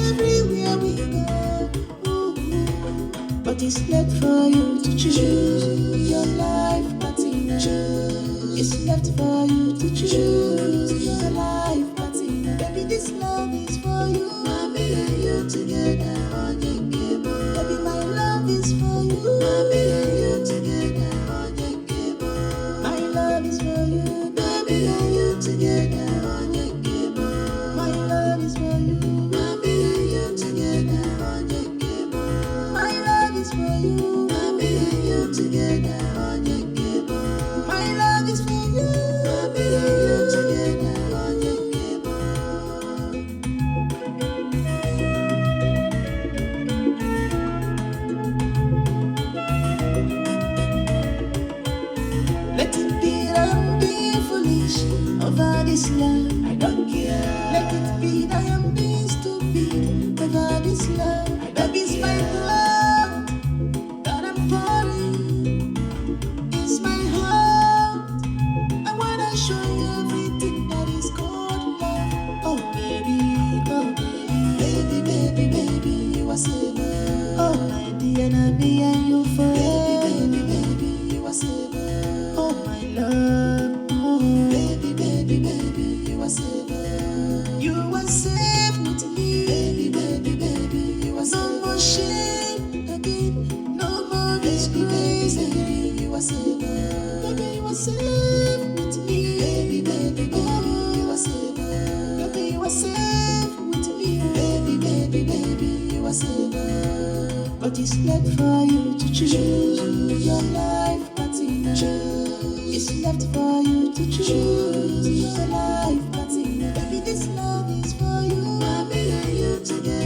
everywhere we go. Ooh. But it's left for you to choose your life partner. It's left for you to choose your life partner. Baby, this love is for you. Mommy and you together on your game. Baby, my love is for you. Mommy and you together on your game. My love is for you. Baby and you together on your game. My love is for you. Mommy and you together on your game. My love is for you. Mommy and you together on your game. My love is for you. Mommy and you together on your game. Let it be that I'm being foolish over this love. I don't care. Let it be that I am being stupid over this love. That is my blood that I'm pouring. It's my heart. I wanna show you everything that is called love. Oh baby, baby, baby, you are saving. Oh my dear, and me and you forever. Baby, you are saving. Oh my love, oh baby, you are saving. You are safe with me, baby, you are safe. No more shame again, no more disgrace again. You are saving, baby, you are safe with me, baby, you are saving. Baby, you are safe with me, baby, you are saving. But it's left for you to choose your life partner. It's left for you to choose your life partner. Baby, this love is for you. Mommy and you together.